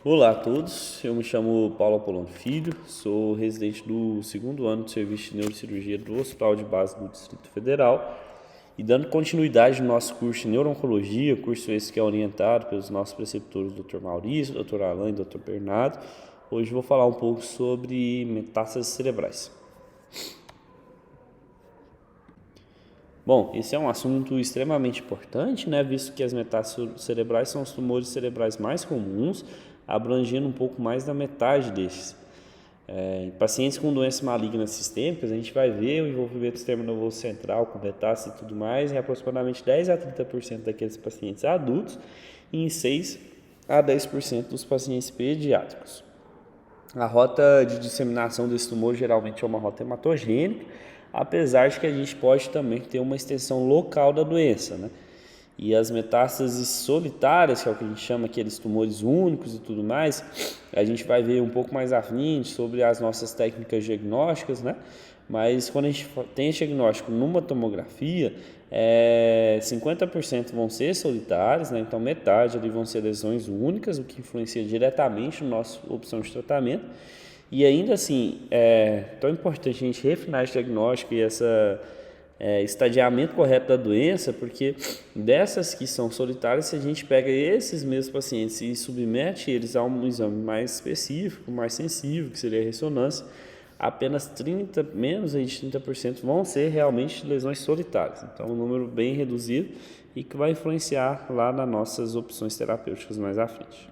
Olá a todos, eu me chamo Paulo Apolônio Filho, sou residente do segundo ano de serviço de neurocirurgia do Hospital de Base do Distrito Federal e dando continuidade no nosso curso de neuro-oncologia, curso esse que é orientado pelos nossos preceptores Dr. Maurício, Dr. Alain e Dr. Bernardo. Hoje vou falar um pouco sobre metástases cerebrais. Bom, esse é um assunto extremamente importante, né, visto que as metástases cerebrais são os tumores cerebrais mais comuns, abrangendo um pouco mais da metade destes. Em pacientes com doenças malignas sistêmicas, a gente vai ver o envolvimento do sistema nervoso central com metástase e tudo mais em aproximadamente 10 a 30% daqueles pacientes adultos e em 6 a 10% dos pacientes pediátricos. A rota de disseminação desse tumor geralmente é uma rota hematogênica, apesar de que a gente pode também ter uma extensão local da doença, né? E as metástases solitárias, que é o que a gente chama aqueles tumores únicos e tudo mais, a gente vai ver um pouco mais à frente sobre as nossas técnicas diagnósticas, né? Mas quando a gente tem esse diagnóstico numa tomografia, 50% vão ser solitários, né? Então metade ali vão ser lesões únicas, o que influencia diretamente na nossa opção de tratamento. E ainda assim, é tão importante a gente refinar esse diagnóstico e essa estadiamento correto da doença, porque dessas que são solitárias, se a gente pega esses mesmos pacientes e submete eles a um exame mais específico, mais sensível, que seria a ressonância, apenas menos de 30% vão ser realmente lesões solitárias. Então, um número bem reduzido e que vai influenciar lá nas nossas opções terapêuticas mais à frente.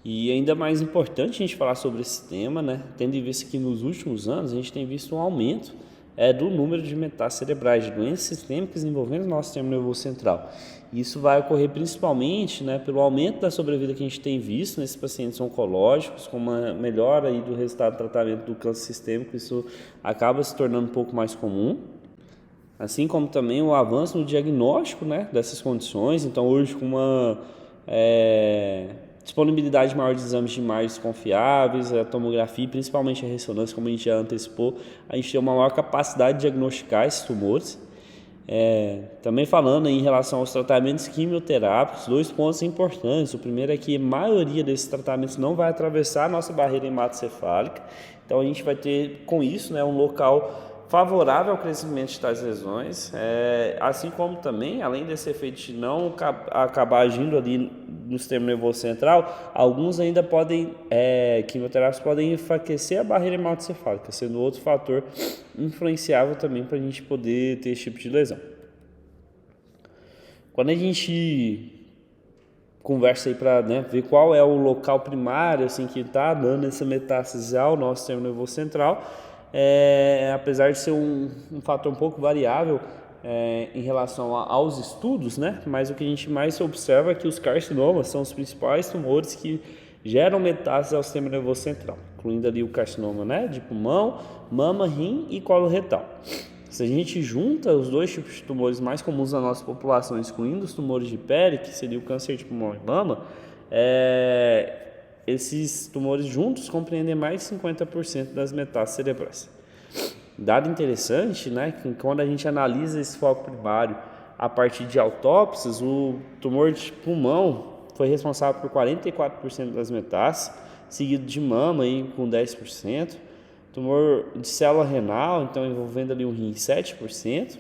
E ainda mais importante a gente falar sobre esse tema, né? Tendo em vista que nos últimos anos a gente tem visto um aumento do número de metástases cerebrais, de doenças sistêmicas envolvendo o nosso sistema nervoso central. Isso vai ocorrer principalmente, né, pelo aumento da sobrevida que a gente tem visto nesses pacientes oncológicos, com uma melhora aí do resultado do tratamento do câncer sistêmico, isso acaba se tornando um pouco mais comum. Assim como também o avanço no diagnóstico, né, dessas condições. Então, hoje, com uma disponibilidade maior de exames de imagens confiáveis, a tomografia, principalmente a ressonância, como a gente já antecipou, a gente tem uma maior capacidade de diagnosticar esses tumores. Também falando em relação aos tratamentos quimioterápicos, dois pontos importantes. O primeiro é que a maioria desses tratamentos não vai atravessar a nossa barreira hematoencefálica, então a gente vai ter com isso, né, um local favorável ao crescimento de tais lesões, assim como também, além desse efeito de não acabar agindo ali no sistema nervoso central, alguns ainda podem, quimioterápicos podem enfraquecer a barreira hematoencefálica, sendo outro fator influenciável também para a gente poder ter esse tipo de lesão. Quando a gente conversa aí para, né, ver qual é o local primário assim, que está dando essa metástase ao nosso sistema nervoso central, apesar de ser um fator um pouco variável em relação aos estudos, né? Mas o que a gente mais observa é que os carcinomas são os principais tumores que geram metástases ao sistema nervoso central, incluindo ali o carcinoma, né, de pulmão, mama, rim e colo retal. Se a gente junta os dois tipos de tumores mais comuns na nossa população, excluindo os tumores de pele, que seria o câncer de pulmão e mama, esses tumores juntos compreendem mais de 50% das metástases cerebrais. Dado interessante, né, que quando a gente analisa esse foco primário a partir de autópsias, o tumor de pulmão foi responsável por 44% das metástases, seguido de mama aí, com 10%, tumor de célula renal, então envolvendo ali o rim, 7%,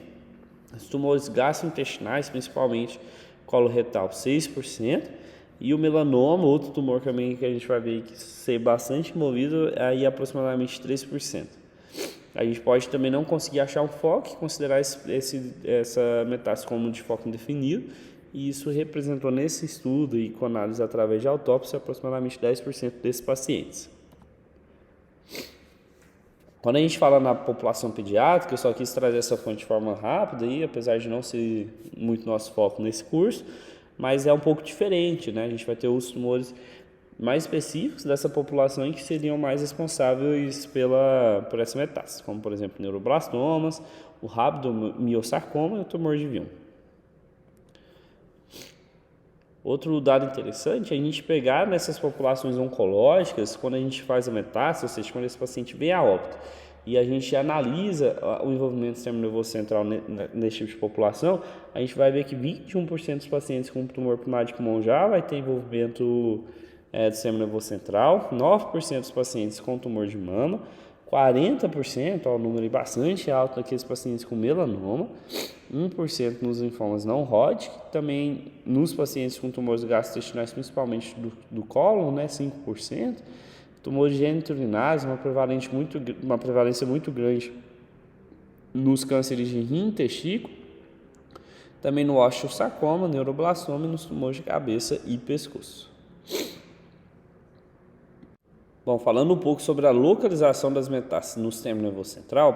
os tumores gastrointestinais, principalmente colo retal, 6%, e o melanoma, outro tumor também que a gente vai ver que ser bastante envolvido, aí aproximadamente 3%. A gente pode também não conseguir achar um foco e considerar essa metástase como de foco indefinido, e isso representou nesse estudo e com análise através de autópsia aproximadamente 10% desses pacientes. Quando a gente fala na população pediátrica, eu só quis trazer essa fonte de forma rápida, e apesar de não ser muito nosso foco nesse curso, mas é um pouco diferente, né? A gente vai ter os tumores mais específicos dessa população e que seriam mais responsáveis por essa metástase, como por exemplo neuroblastomas, o rabdomiosarcoma e o tumor de Wilm. Outro dado interessante é a gente pegar nessas populações oncológicas, quando a gente faz a metástase, ou seja, quando esse paciente vem a óbito, e a gente analisa o envolvimento do sistema nervoso central nesse tipo de população, a gente vai ver que 21% dos pacientes com tumor primário de pulmão já vai ter envolvimento do sistema nervoso central, 9% dos pacientes com tumor de mama, 40%, um número bastante alto daqueles pacientes com melanoma, 1% nos linfomas não Hodgkin, também nos pacientes com tumores gastrointestinais, principalmente do cólon, né, 5%, tumores geniturinários, uma prevalência muito grande nos cânceres de rim e testículo, também no osteosarcoma, neuroblastoma e nos tumores de cabeça e pescoço. Bom, falando um pouco sobre a localização das metástases no sistema nervoso central,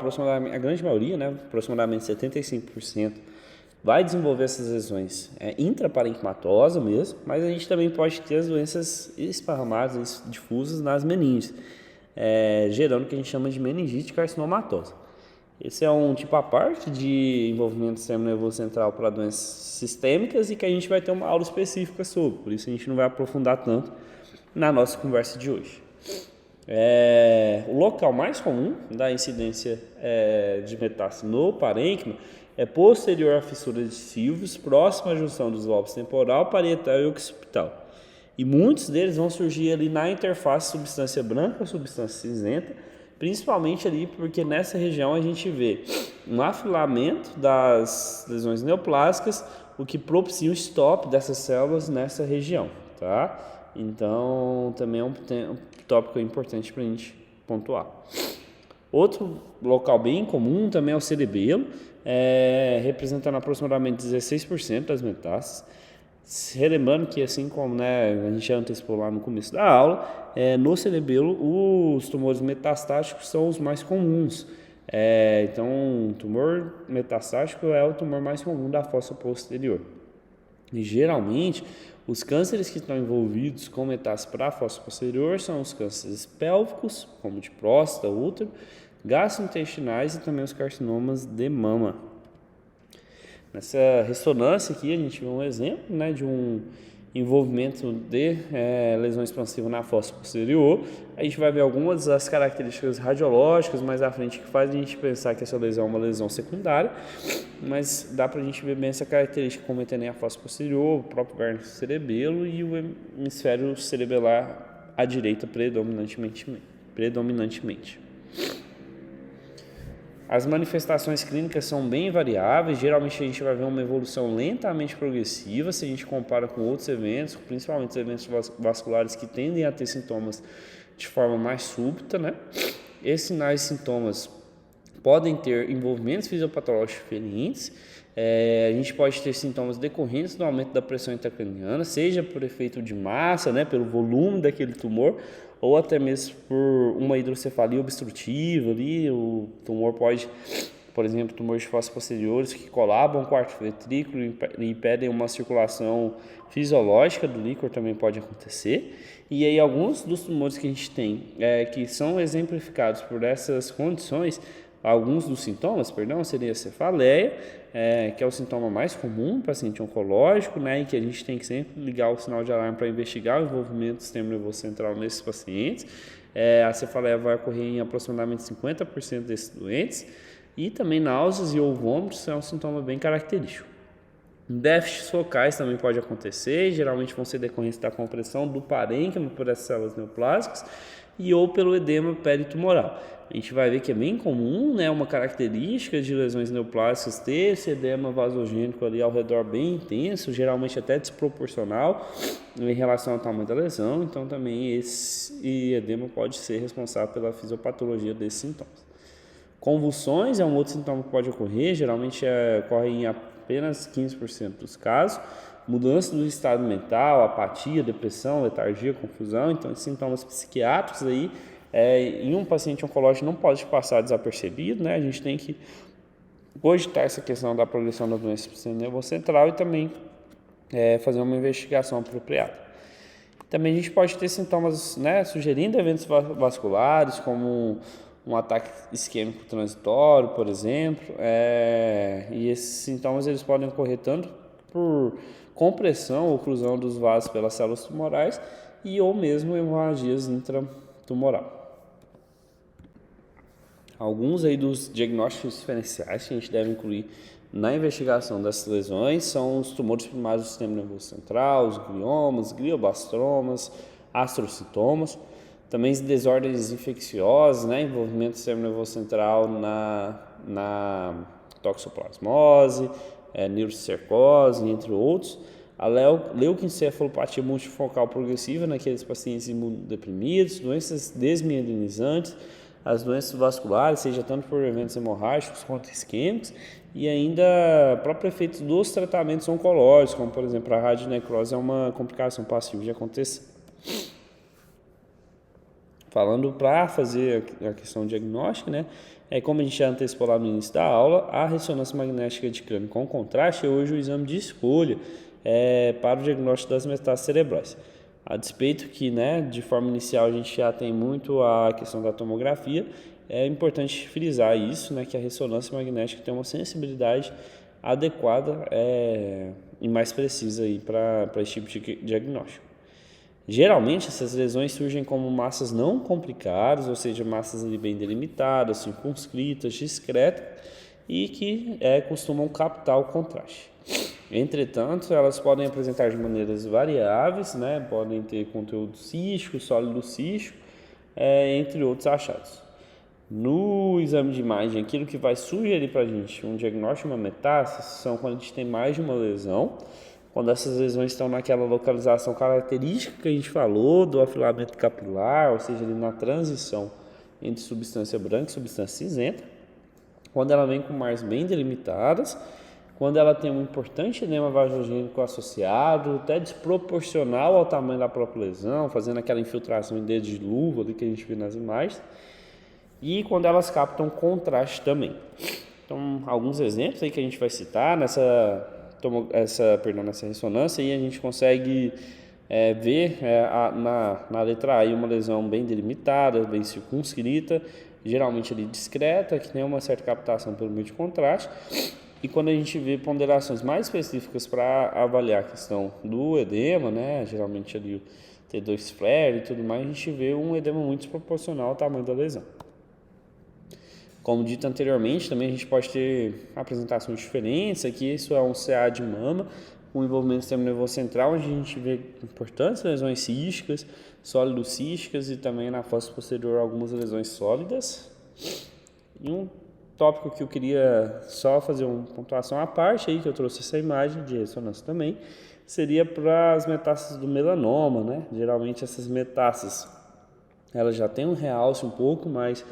a grande maioria, né, aproximadamente 75%, vai desenvolver essas lesões intraparenquimatosas mesmo, mas a gente também pode ter as doenças esparramadas, difusas nas meninges, gerando o que a gente chama de meningite carcinomatosa. Esse é um tipo à parte de envolvimento do sistema nervoso central para doenças sistêmicas e que a gente vai ter uma aula específica sobre, por isso a gente não vai aprofundar tanto na nossa conversa de hoje. O local mais comum da incidência de metástase no parênquima é posterior à fissura de Silvius, próximo à junção dos lobos temporal, parietal e occipital. E muitos deles vão surgir ali na interface substância branca, substância cinzenta, principalmente ali porque nessa região a gente vê um afilamento das lesões neoplásicas, o que propicia o stop dessas células nessa região, tá? Então, também é um tópico importante para a gente pontuar. Outro local bem comum também é o cerebelo, representando aproximadamente 16% das metástases. Relembrando que, assim como a gente já antecipou lá no começo da aula, no cerebelo os tumores metastáticos são os mais comuns. Então, o tumor metastático é o tumor mais comum da fossa posterior. E geralmente, os cânceres que estão envolvidos com metástase para a fossa posterior são os cânceres pélvicos, como de próstata, útero, gastrointestinais e também os carcinomas de mama. Nessa ressonância aqui a gente vê um exemplo de um envolvimento de lesão expansiva na fossa posterior. A gente vai ver algumas das características radiológicas mais à frente que faz a gente pensar que essa lesão é uma lesão secundária, mas dá para a gente ver bem essa característica cometendo a fossa posterior, o próprio vértice cerebelo e o hemisfério cerebelar à direita predominantemente. As manifestações clínicas são bem variáveis, geralmente a gente vai ver uma evolução lentamente progressiva se a gente compara com outros eventos, principalmente os eventos vasculares que tendem a ter sintomas de forma mais súbita, né? Esses sinais e sintomas podem ter envolvimentos fisiopatológicos diferentes, a gente pode ter sintomas decorrentes do aumento da pressão intracraniana, seja por efeito de massa, pelo volume daquele tumor, ou até mesmo por uma hidrocefalia obstrutiva ali. O tumor pode, por exemplo, tumores de fossa posteriores que colabam com o arco ventrículo e impedem uma circulação fisiológica do líquor, também pode acontecer. E aí alguns dos tumores que a gente tem, que são exemplificados por essas condições, alguns dos sintomas, seria a cefaleia, que é o sintoma mais comum no paciente oncológico, e que a gente tem que sempre ligar o sinal de alarme para investigar o envolvimento do sistema nervoso central nesses pacientes. A cefaleia vai ocorrer em aproximadamente 50% desses doentes, e também náuseas e ou vômitos é um sintoma bem característico. Déficits focais também pode acontecer, geralmente vão ser decorrentes da compressão do parênquima por essas células neoplásicas e ou pelo edema peritumoral. A gente vai ver que é bem comum, uma característica de lesões neoplásicas ter esse edema vasogênico ali ao redor bem intenso, geralmente até desproporcional em relação ao tamanho da lesão. Então também esse edema pode ser responsável pela fisiopatologia desses sintomas. Convulsões é um outro sintoma que pode ocorrer, geralmente ocorre em apenas 15% dos casos. Mudança do estado mental, apatia, depressão, letargia, confusão. Então, esses sintomas psiquiátricos aí, em um paciente oncológico não pode passar desapercebido, A gente tem que cogitar essa questão da progressão da doença do sistema nervoso central e também fazer uma investigação apropriada. Também a gente pode ter sintomas, sugerindo eventos vasculares, como um ataque isquêmico transitório, por exemplo, e esses sintomas eles podem ocorrer tanto por compressão ou oclusão dos vasos pelas células tumorais ou mesmo hemorragias intratumoral. Alguns aí dos diagnósticos diferenciais que a gente deve incluir na investigação dessas lesões são os tumores primários do sistema nervoso central, os gliomas, glioblastomas, astrocitomas, também as desordens infecciosas, né, envolvimento do sistema nervoso central na toxoplasmose, neurocicercose, entre outros. A leucoencefalopatia multifocal progressiva naqueles pacientes imunodeprimidos, doenças desmielinizantes, as doenças vasculares, seja tanto por eventos hemorrágicos quanto isquêmicos, e ainda próprio efeito dos tratamentos oncológicos, como por exemplo a radionecrose é uma complicação passiva de acontecer. Falando para fazer a questão diagnóstica, né? Como a gente já antecipou lá no início da aula, a ressonância magnética de crânio com contraste é hoje o exame de escolha para o diagnóstico das metástases cerebrais. A despeito que, né, de forma inicial a gente já tem muito a questão da tomografia, é importante frisar isso, né, que a ressonância magnética tem uma sensibilidade adequada e mais precisa para esse tipo de diagnóstico. Geralmente essas lesões surgem como massas não complicadas, ou seja, massas ali bem delimitadas, circunscritas, discretas e que costumam captar o contraste. Entretanto, elas podem apresentar de maneiras variáveis, né? Podem ter conteúdo cístico, sólido cístico, entre outros achados. No exame de imagem, aquilo que vai sugerir para a gente um diagnóstico de uma metástase são quando a gente tem mais de uma lesão, quando essas lesões estão naquela localização característica que a gente falou, do afilamento capilar, ou seja, ali na transição entre substância branca e substância cinzenta, quando ela vem com margens bem delimitadas, quando ela tem um importante edema vagogênico associado, até desproporcional ao tamanho da própria lesão, fazendo aquela infiltração em dedos de luva ali que a gente vê nas imagens, e quando elas captam contraste também. Então, alguns exemplos aí que a gente vai citar nessa ressonância, aí a gente consegue ver na letra A aí uma lesão bem delimitada, bem circunscrita, geralmente ali discreta, que tem uma certa captação pelo meio de contraste. E quando a gente vê ponderações mais específicas para avaliar a questão do edema, né, geralmente ali o T2 flare e tudo mais, a gente vê um edema muito desproporcional ao tamanho da lesão. Como dito anteriormente, também a gente pode ter apresentações diferentes. Aqui isso é um CA de mama, com envolvimento do sistema nervoso central, onde a gente vê importantes lesões císticas, sólido-císticas e também na fossa posterior algumas lesões sólidas. E um tópico que eu queria só fazer uma pontuação à parte, aí, que eu trouxe essa imagem de ressonância também, seria para as metástases do melanoma, né? Geralmente essas metástases, elas já têm um realce um pouco mais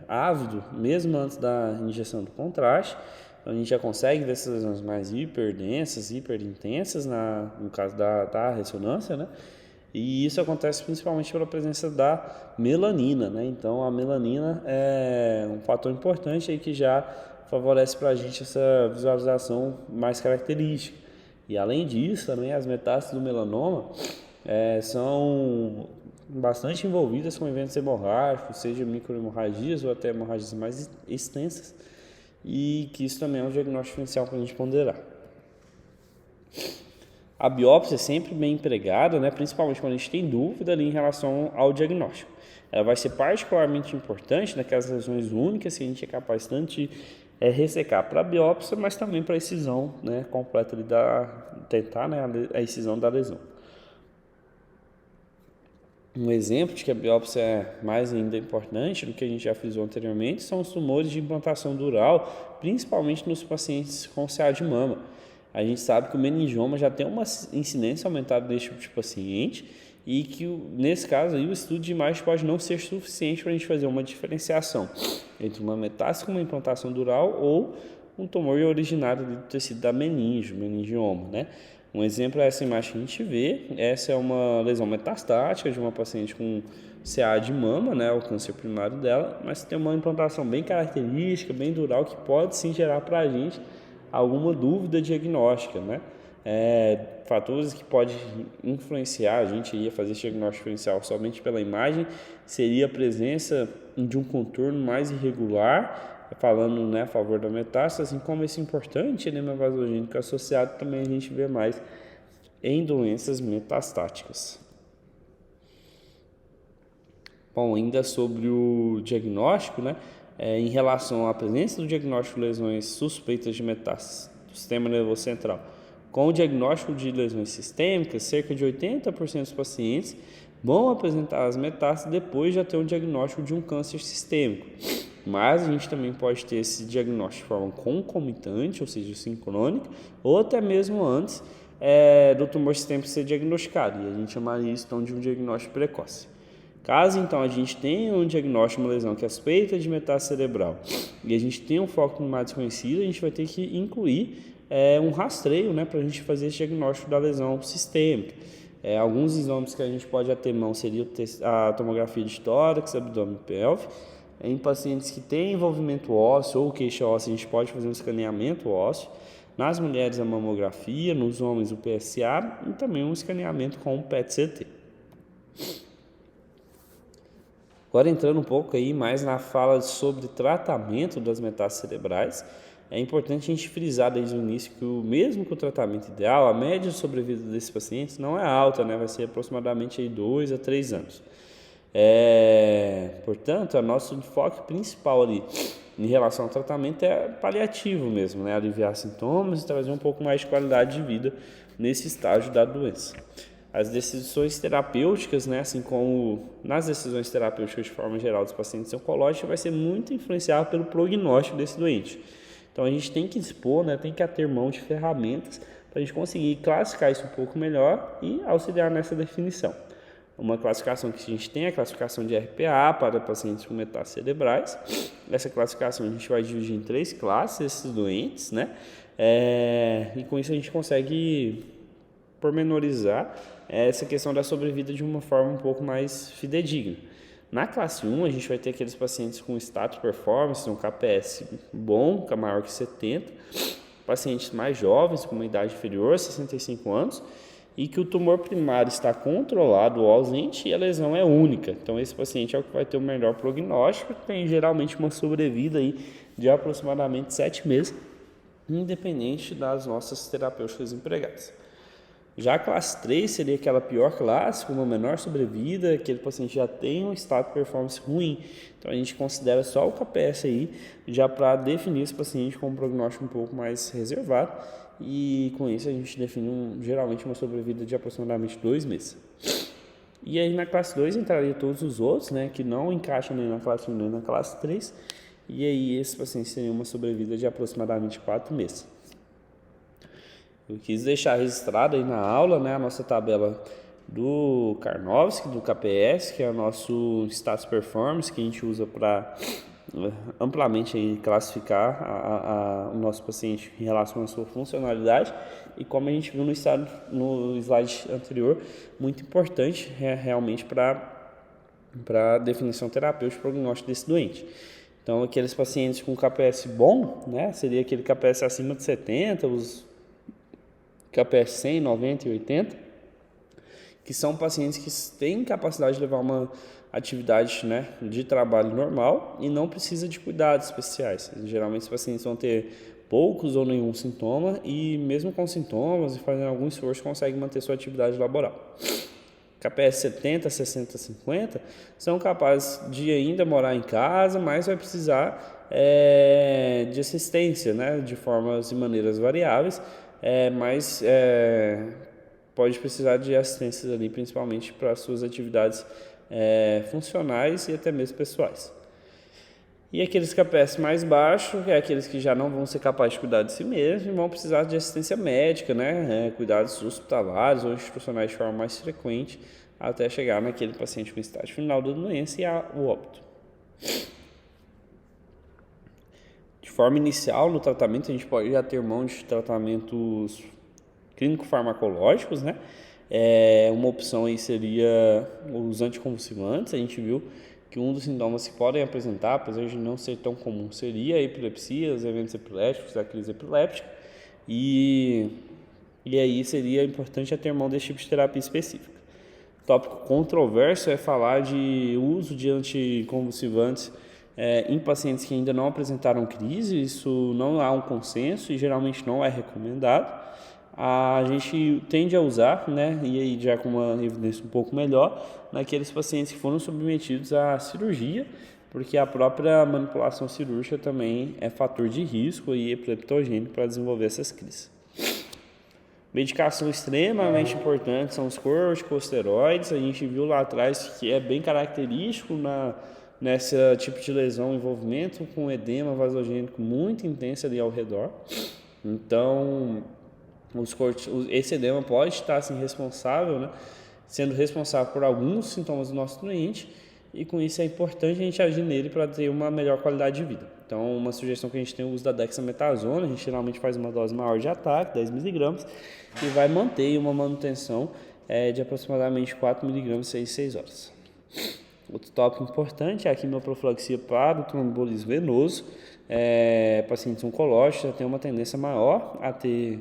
ávido, mesmo antes da injeção do contraste. Então a gente já consegue ver essas lesões mais hiperdensas, hiperintensas, no caso da ressonância, né? E isso acontece principalmente pela presença da melanina, né? Então a melanina é um fator importante aí que já favorece para a gente essa visualização mais característica. E além disso, também as metástases do melanoma são bastante envolvidas com eventos hemorrágicos, seja microhemorragias ou até hemorragias mais extensas, e que isso também é um diagnóstico diferencial para a gente ponderar. A biópsia é sempre bem empregada, né, principalmente quando a gente tem dúvida ali em relação ao diagnóstico. Ela vai ser particularmente importante naquelas lesões únicas que a gente é capaz tanto de ressecar para a biópsia, mas também para a excisão, né, completa ali tentar, né, a excisão da lesão. Um exemplo de que a biópsia é mais ainda importante do que a gente já frisou anteriormente são os tumores de implantação dural, principalmente nos pacientes com CA de mama. A gente sabe que o meningioma já tem uma incidência aumentada desse tipo de paciente e que, nesse caso, aí, o estudo de imagem pode não ser suficiente para a gente fazer uma diferenciação entre uma metástase com uma implantação dural ou um tumor originário do tecido da meningioma, né? Um exemplo é essa imagem que a gente vê. Essa é uma lesão metastática de uma paciente com CA de mama, né, o câncer primário dela, mas tem uma implantação bem característica, bem dural, que pode sim gerar para a gente alguma dúvida diagnóstica, né? Fatores que podem influenciar a gente a fazer esse diagnóstico diferencial somente pela imagem seria a presença de um contorno mais irregular, falando, né, a favor da metástase, assim como esse importante edema vasogênico associado também a gente vê mais em doenças metastáticas. Bom, ainda sobre o diagnóstico, né? Em relação à presença do diagnóstico de lesões suspeitas de metástase do sistema nervoso central, com o diagnóstico de lesões sistêmicas, cerca de 80% dos pacientes vão apresentar as metástases depois de já ter um diagnóstico de um câncer sistêmico. Mas a gente também pode ter esse diagnóstico de forma concomitante, ou seja, sincrônica, ou até mesmo antes do tumor sistêmico ser diagnosticado. E a gente chamaria isso então de um diagnóstico precoce. Caso então a gente tenha um diagnóstico de uma lesão que é suspeita de metástase cerebral e a gente tem um foco primário desconhecido, a gente vai ter que incluir um rastreio, né, para a gente fazer esse diagnóstico da lesão sistêmica. Alguns exames que a gente pode ter mão seria a tomografia de tórax, abdômen e pelve. Em pacientes que têm envolvimento ósseo ou queixa óssea, a gente pode fazer um escaneamento ósseo. Nas mulheres, a mamografia, nos homens, o PSA e também um escaneamento com o PET-CT. Agora entrando um pouco aí mais na fala sobre tratamento das metástases cerebrais, é importante a gente frisar desde o início que mesmo com o tratamento ideal, a média de sobrevida desses pacientes não é alta, né? Vai ser aproximadamente aí 2 a 3 anos. Portanto, o nosso enfoque principal ali em relação ao tratamento é paliativo mesmo, né? Aliviar sintomas e trazer um pouco mais de qualidade de vida nesse estágio da doença. As decisões terapêuticas, né, assim como nas decisões terapêuticas de forma geral dos pacientes oncológicos, vai ser muito influenciado pelo prognóstico desse doente. Então a gente tem que dispor, né, tem que ter mão de ferramentas para a gente conseguir classificar isso um pouco melhor e auxiliar nessa definição. Uma classificação que a gente tem é a classificação de RPA para pacientes com metástases cerebrais. Essa classificação a gente vai dividir em 3 classes esses doentes, né? E com isso a gente consegue pormenorizar essa questão da sobrevida de uma forma um pouco mais fidedigna. Na classe 1, a gente vai ter aqueles pacientes com status performance, um KPS bom, que é maior que 70, pacientes mais jovens, com uma idade inferior a 65 anos, e que o tumor primário está controlado ou ausente e a lesão é única. Então, esse paciente é o que vai ter o melhor prognóstico, tem geralmente uma sobrevida aí de aproximadamente 7 meses, independente das nossas terapêuticas empregadas. Já a classe 3 seria aquela pior classe, com uma menor sobrevida, aquele paciente já tem um estado de performance ruim. Então a gente considera só o KPS aí, já para definir esse paciente com um prognóstico um pouco mais reservado. E com isso a gente define geralmente uma sobrevida de aproximadamente 2 meses. E aí na classe 2 entraria todos os outros, né, que não encaixam nem na classe 1 nem na classe 3. E aí esses pacientes teriam uma sobrevida de aproximadamente 4 meses. Eu quis deixar registrado aí na aula, né, a nossa tabela do Karnofsky, do KPS, que é o nosso status performance, que a gente usa para amplamente aí classificar o nosso paciente em relação à sua funcionalidade. E como a gente viu no slide anterior, muito importante realmente para a definição terapêutica e prognóstico desse doente. Então, aqueles pacientes com KPS bom, né, seria aquele KPS acima de 70, os KPS 100, 90 e 80, que são pacientes que têm capacidade de levar uma atividade, né, de trabalho normal e não precisa de cuidados especiais. Geralmente os pacientes vão ter poucos ou nenhum sintoma e mesmo com sintomas e fazendo algum esforço conseguem manter sua atividade laboral. KPS 70, 60, 50 são capazes de ainda morar em casa, mas vai precisar de assistência, né, de formas e maneiras variáveis, mas pode precisar de assistências ali, principalmente para suas atividades funcionais e até mesmo pessoais. E aqueles KPS mais baixos, que é aqueles que já não vão ser capazes de cuidar de si mesmos e vão precisar de assistência médica, né, cuidados hospitalares ou institucionais de forma mais frequente, até chegar naquele paciente com estágio final da doença e o óbito. De forma inicial, no tratamento, a gente pode já ter mão de tratamentos clínico-farmacológicos, né? Uma opção aí seria os anticonvulsivantes. A gente viu que um dos sintomas que podem apresentar, apesar de não ser tão comum, seria a epilepsia, os eventos epiléticos, a crise epiléptica. E aí seria importante ter mão desse tipo de terapia específica. Tópico controverso é falar de uso de anticonvulsivantes em pacientes que ainda não apresentaram crise. Isso não há um consenso e geralmente não é recomendado. a gente tende a usar, né, e aí já com uma evidência um pouco melhor, naqueles pacientes que foram submetidos à cirurgia, porque a própria manipulação cirúrgica também é fator de risco e epileptogênico para desenvolver essas crises. Medicação extremamente importante são os corticosteroides. A gente viu lá atrás que é bem característico nessa tipo de lesão, envolvimento com edema vasogênico muito intenso ali ao redor. Então, esse edema pode estar assim, responsável, né, sendo responsável por alguns sintomas do nosso doente, e com isso é importante a gente agir nele para ter uma melhor qualidade de vida. Então, uma sugestão que a gente tem é o uso da dexametasona. A gente geralmente faz uma dose maior de ataque, 10 mg, e vai manter uma manutenção de aproximadamente 4 mg 6 horas. Outro tópico importante é a quimioprofilaxia para o tromboembolismo venoso. Pacientes oncológicos já têm uma tendência maior a ter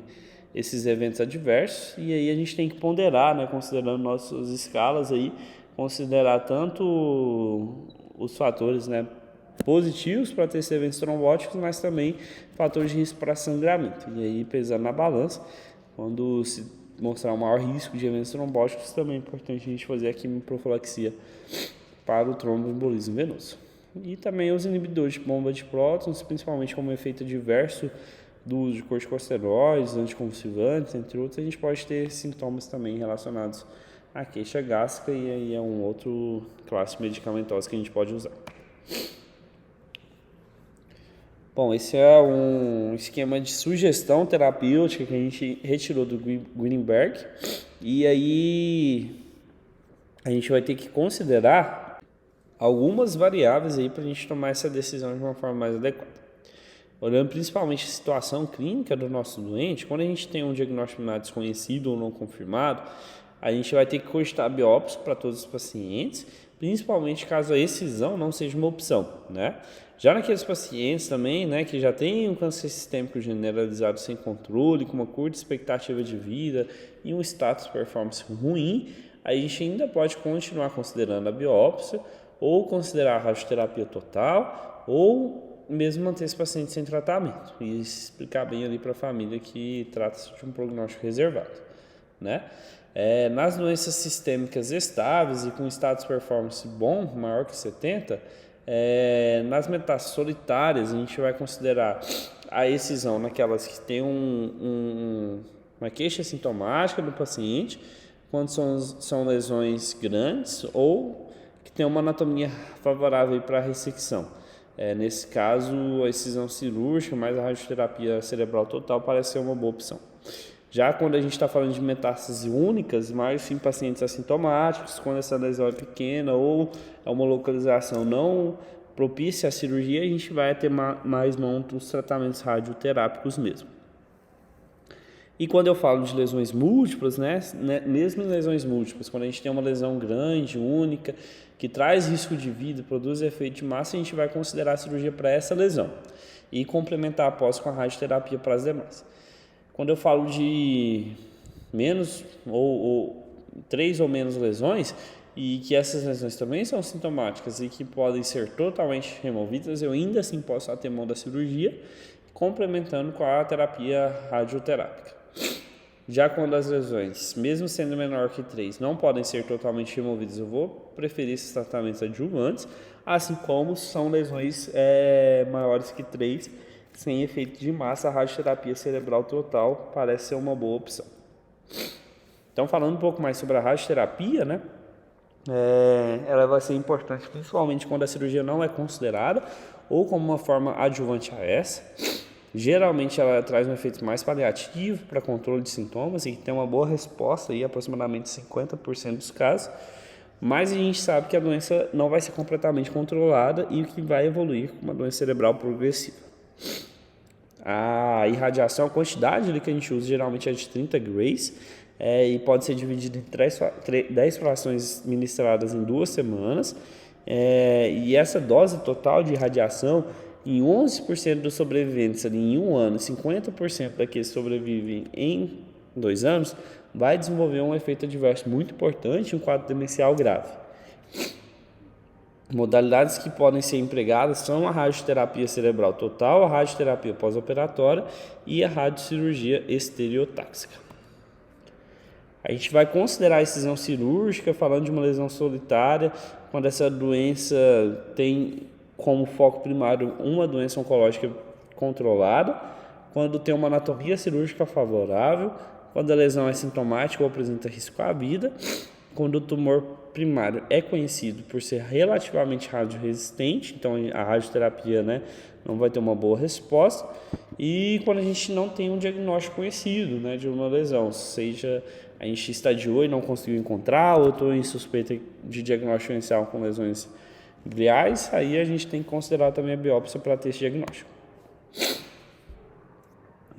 esses eventos adversos, e aí a gente tem que ponderar, né, considerando nossas escalas aí, considerar tanto os fatores, né, positivos para ter esses eventos trombóticos, mas também fatores de risco para sangramento. E aí, pesando na balança, quando se mostrar um maior risco de eventos trombóticos, também é importante a gente fazer a quimioprofilaxia para o tromboembolismo venoso. E também os inibidores de bomba de prótons, principalmente como efeito adverso do uso de corticosteroides, anticonvulsivantes, entre outros, a gente pode ter sintomas também relacionados à queixa gástrica, e aí é um outro classe medicamentosa que a gente pode usar. Bom, esse é um esquema de sugestão terapêutica que a gente retirou do Greenberg, e aí a gente vai ter que considerar algumas variáveis aí para a gente tomar essa decisão de uma forma mais adequada. Olhando principalmente a situação clínica do nosso doente, quando a gente tem um diagnóstico desconhecido ou não confirmado, a gente vai ter que cogitar biópsia para todos os pacientes, principalmente caso a excisão não seja uma opção, né? Já naqueles pacientes também, né, que já têm um câncer sistêmico generalizado sem controle, com uma curta expectativa de vida e um status performance ruim, a gente ainda pode continuar considerando a biópsia, ou considerar a radioterapia total, ou mesmo manter esse paciente sem tratamento e explicar bem ali para a família que trata-se de um prognóstico reservado, né? Nas doenças sistêmicas estáveis e com status performance bom, maior que 70, nas metástases solitárias a gente vai considerar a excisão naquelas que tem uma queixa sintomática do paciente, quando são lesões grandes ou que tem uma anatomia favorável para a ressecção. Nesse caso, a excisão cirúrgica mais a radioterapia cerebral total parece ser uma boa opção. Já quando a gente está falando de metástases únicas, mais em pacientes assintomáticos, quando essa lesão é pequena ou é uma localização não propícia à cirurgia, a gente vai ter mais mão dos tratamentos radioterápicos mesmo. E quando eu falo de lesões múltiplas, né, mesmo em lesões múltiplas, quando a gente tem uma lesão grande, única, que traz risco de vida, produz efeito de massa, a gente vai considerar a cirurgia para essa lesão e complementar após com a radioterapia para as demais. Quando eu falo de menos ou 3 ou menos lesões, e que essas lesões também são sintomáticas e que podem ser totalmente removidas, eu ainda assim posso ter mão da cirurgia, complementando com a terapia radioterápica. Já quando as lesões, mesmo sendo menor que 3, não podem ser totalmente removidas, eu vou preferir esses tratamentos adjuvantes, assim como são lesões maiores que 3, sem efeito de massa, a radioterapia cerebral total parece ser uma boa opção. Então, falando um pouco mais sobre a radioterapia, né? Ela vai ser importante principalmente quando a cirurgia não é considerada ou como uma forma adjuvante a essa. Geralmente ela traz um efeito mais paliativo para controle de sintomas e tem uma boa resposta em aproximadamente 50% dos casos, mas a gente sabe que a doença não vai ser completamente controlada e que vai evoluir com uma doença cerebral progressiva. A irradiação, a quantidade que a gente usa geralmente é de 30 grays, e pode ser dividida em 10 frações ministradas em 2 semanas, e essa dose total de irradiação, em 11% dos sobreviventes ali, em 1 ano, 50% daqueles que sobrevivem em 2 anos, vai desenvolver um efeito adverso muito importante, um quadro demencial grave. Modalidades que podem ser empregadas são a radioterapia cerebral total, a radioterapia pós-operatória e a radiocirurgia estereotáxica. A gente vai considerar a excisão cirúrgica falando de uma lesão solitária, quando essa doença tem como foco primário uma doença oncológica controlada, quando tem uma anatomia cirúrgica favorável, quando a lesão é sintomática ou apresenta risco à vida, quando o tumor primário é conhecido por ser relativamente radioresistente, então a radioterapia, né, não vai ter uma boa resposta, e quando a gente não tem um diagnóstico conhecido, né, de uma lesão, seja a gente estadiou e não conseguiu encontrar, ou estou em suspeita de diagnóstico inicial com lesões gliais, aí a gente tem que considerar também a biópsia para ter esse diagnóstico.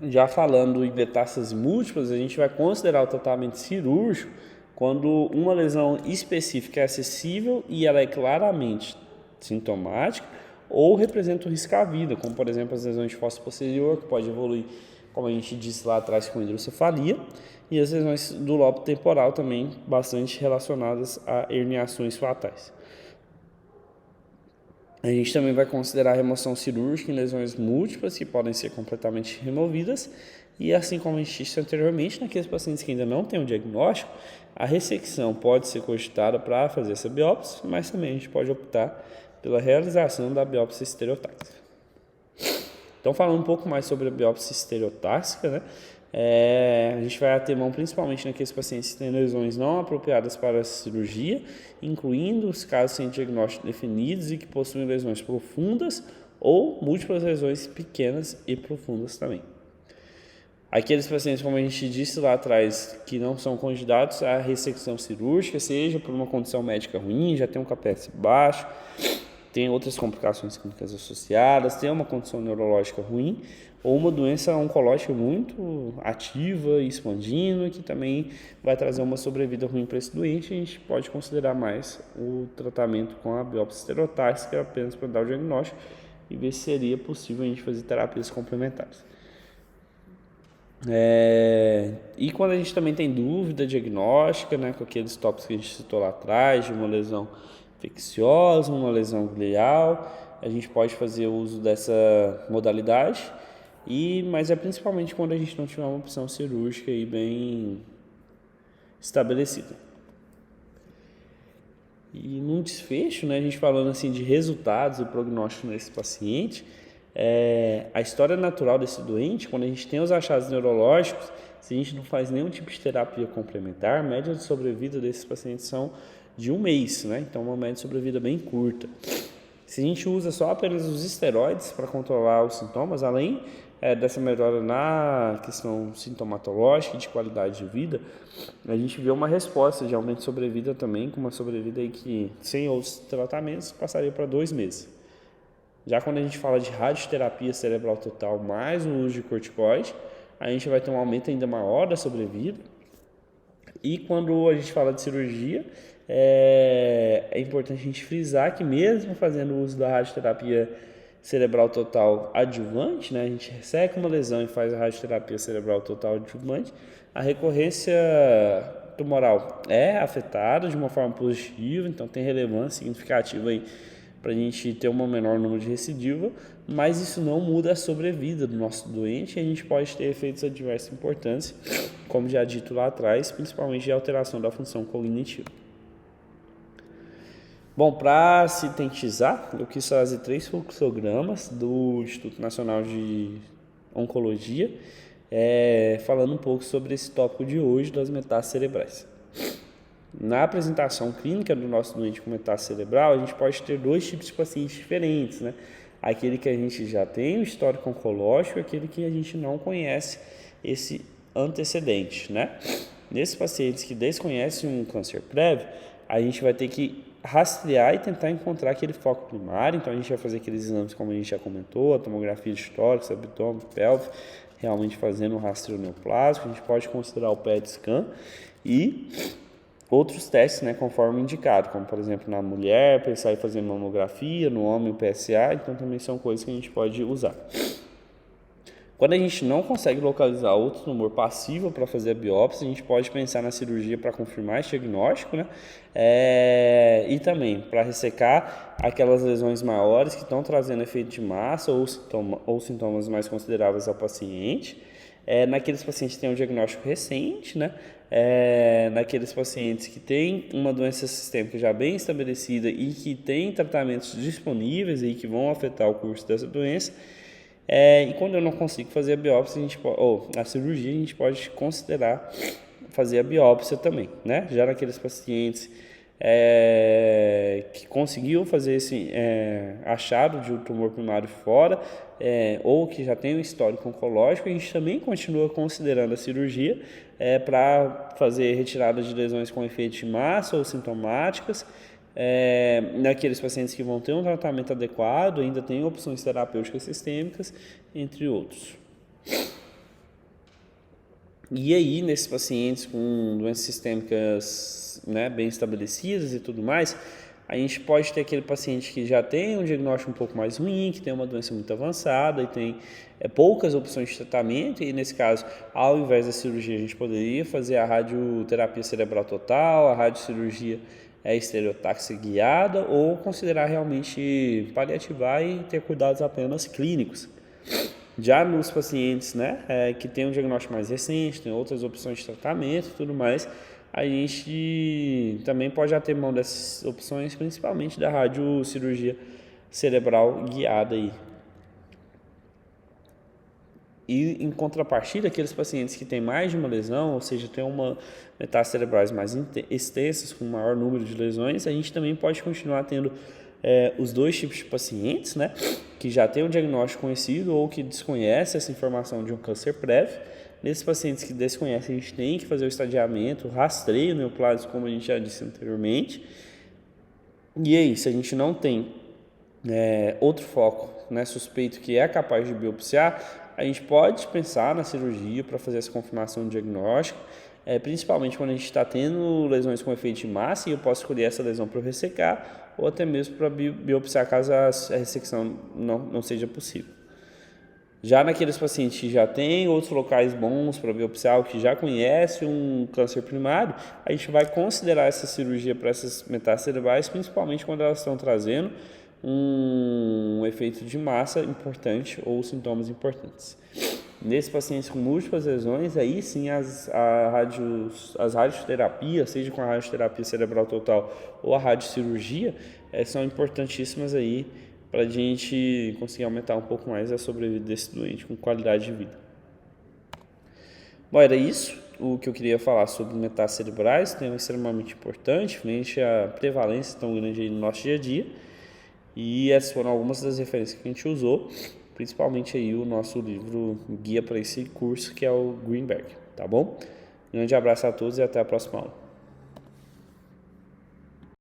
Já falando em metástases múltiplas, a gente vai considerar o tratamento cirúrgico quando uma lesão específica é acessível e ela é claramente sintomática ou representa um risco à vida, como por exemplo as lesões de fossa posterior, que pode evoluir, como a gente disse lá atrás, com hidrocefalia, e as lesões do lobo temporal também bastante relacionadas a herniações fatais. A gente também vai considerar a remoção cirúrgica em lesões múltiplas que podem ser completamente removidas e, assim como a gente disse anteriormente, naqueles pacientes que ainda não têm um diagnóstico, a ressecção pode ser cogitada para fazer essa biópsia, mas também a gente pode optar pela realização da biópsia estereotáxica. Então, falando um pouco mais sobre a biópsia estereotáxica, né? A gente vai ater mão principalmente naqueles pacientes que têm lesões não apropriadas para a cirurgia, incluindo os casos sem diagnóstico definidos e que possuem lesões profundas ou múltiplas lesões pequenas e profundas também. Aqueles pacientes, como a gente disse lá atrás, que não são candidatos à ressecção cirúrgica, seja por uma condição médica ruim, já tem um KPS baixo, tem outras complicações clínicas associadas, tem uma condição neurológica ruim, ou uma doença oncológica muito ativa e expandindo, que também vai trazer uma sobrevida ruim para esse doente, a gente pode considerar mais o tratamento com a biópsia estereotáxica apenas para dar o diagnóstico e ver se seria possível a gente fazer terapias complementares. E quando a gente também tem dúvida diagnóstica, né, com aqueles tópicos que a gente citou lá atrás, de uma lesão infecciosa, uma lesão glial, a gente pode fazer uso dessa modalidade, mas é principalmente quando a gente não tiver uma opção cirúrgica aí bem estabelecida. E num desfecho, né, a gente falando assim de resultados e prognóstico nesse paciente, a história natural desse doente, quando a gente tem os achados neurológicos, se a gente não faz nenhum tipo de terapia complementar, a média de sobrevida desses pacientes são de 1 mês, né? Então uma média de sobrevida bem curta. Se a gente usa só apenas os esteroides para controlar os sintomas, além dessa melhora na questão sintomatológica e de qualidade de vida, a gente vê uma resposta de aumento de sobrevida também, com uma sobrevida aí que, sem outros tratamentos, passaria para 2 meses. Já quando a gente fala de radioterapia cerebral total mais o uso de corticoide, a gente vai ter um aumento ainda maior da sobrevida. E quando a gente fala de cirurgia, é importante a gente frisar que mesmo fazendo uso da radioterapia cerebral total adjuvante, né, a gente resseca uma lesão e faz a radioterapia cerebral total adjuvante, a recorrência tumoral é afetada de uma forma positiva, então tem relevância significativa aí para a gente ter um menor número de recidiva, mas isso não muda a sobrevida do nosso doente e a gente pode ter efeitos adversos importantes, como já dito lá atrás, principalmente de alteração da função cognitiva. Bom, para sintetizar, eu quis trazer 3 fluxogramas do Instituto Nacional de Oncologia, falando um pouco sobre esse tópico de hoje das metástases cerebrais. Na apresentação clínica do nosso doente com metástase cerebral, a gente pode ter 2 tipos de pacientes diferentes, né? Aquele que a gente já tem o histórico oncológico e aquele que a gente não conhece esse antecedente, né? Nesses pacientes que desconhecem um câncer prévio, a gente vai ter que rastrear e tentar encontrar aquele foco primário, então a gente vai fazer aqueles exames como a gente já comentou, a tomografia de tórax, abdômen, pelve, realmente fazendo um rastreio neoplásico, a gente pode considerar o PET scan e outros testes, né, conforme indicado, como por exemplo na mulher, pensar em fazer mamografia, no homem o PSA, então também são coisas que a gente pode usar. Quando a gente não consegue localizar outro tumor passível para fazer a biópsia, a gente pode pensar na cirurgia para confirmar esse diagnóstico, né? E também para ressecar aquelas lesões maiores que estão trazendo efeito de massa ou sintomas mais consideráveis ao paciente. Naqueles pacientes que têm um diagnóstico recente, né? Naqueles pacientes que têm uma doença sistêmica já bem estabelecida e que têm tratamentos disponíveis e que vão afetar o curso dessa doença. E quando eu não consigo fazer a biópsia, ou a cirurgia, a gente pode considerar fazer a biópsia também, né? Já naqueles pacientes que conseguiu fazer esse achado de um tumor primário fora, ou que já tem um histórico oncológico, a gente também continua considerando a cirurgia para fazer retirada de lesões com efeito de massa ou sintomáticas. Naqueles pacientes que vão ter um tratamento adequado, ainda tem opções terapêuticas sistêmicas, entre outros. E aí, nesses pacientes com doenças sistêmicas, né, bem estabelecidas e tudo mais, a gente pode ter aquele paciente que já tem um diagnóstico um pouco mais ruim, que tem uma doença muito avançada e tem poucas opções de tratamento, e nesse caso, ao invés da cirurgia, a gente poderia fazer a radioterapia cerebral total, a radiocirurgia estereotaxia guiada, ou considerar realmente paliativar e ter cuidados apenas clínicos. Já nos pacientes, né, que tem um diagnóstico mais recente, tem outras opções de tratamento e tudo mais, a gente também pode ter mão dessas opções, principalmente da radiocirurgia cerebral guiada aí. E em contrapartida, aqueles pacientes que têm mais de uma lesão, ou seja, têm uma metástases cerebrais mais extensas, com maior número de lesões, a gente também pode continuar tendo os dois tipos de pacientes, né, que já tem um diagnóstico conhecido ou que desconhece essa informação de um câncer prévio. Nesses pacientes que desconhecem, a gente tem que fazer o estadiamento, o rastreio neoplásico, como a gente já disse anteriormente. E aí, se a gente não tem outro foco, né, suspeito que é capaz de biopsiar, a gente pode pensar na cirurgia para fazer essa confirmação do diagnóstico, principalmente quando a gente está tendo lesões com efeito de massa, e eu posso escolher essa lesão para ressecar, ou até mesmo para biopsiar caso a ressecção não seja possível. Já naqueles pacientes que já têm outros locais bons para biopsiar, ou que já conhece um câncer primário, a gente vai considerar essa cirurgia para essas metástases cerebrais, principalmente quando elas estão trazendo um efeito de massa importante ou sintomas importantes. Nesses pacientes com múltiplas lesões, aí sim as radioterapias, seja com a radioterapia cerebral total ou a radiocirurgia, são importantíssimas aí para a gente conseguir aumentar um pouco mais a sobrevida desse doente com qualidade de vida. Bom, era isso o que eu queria falar sobre metástases cerebrais, tema extremamente importante, frente à prevalência tão grande aí no nosso dia a dia. E essas foram algumas das referências que a gente usou, principalmente aí o nosso livro guia para esse curso, que é o Greenberg, tá bom? Grande abraço a todos e até a próxima aula.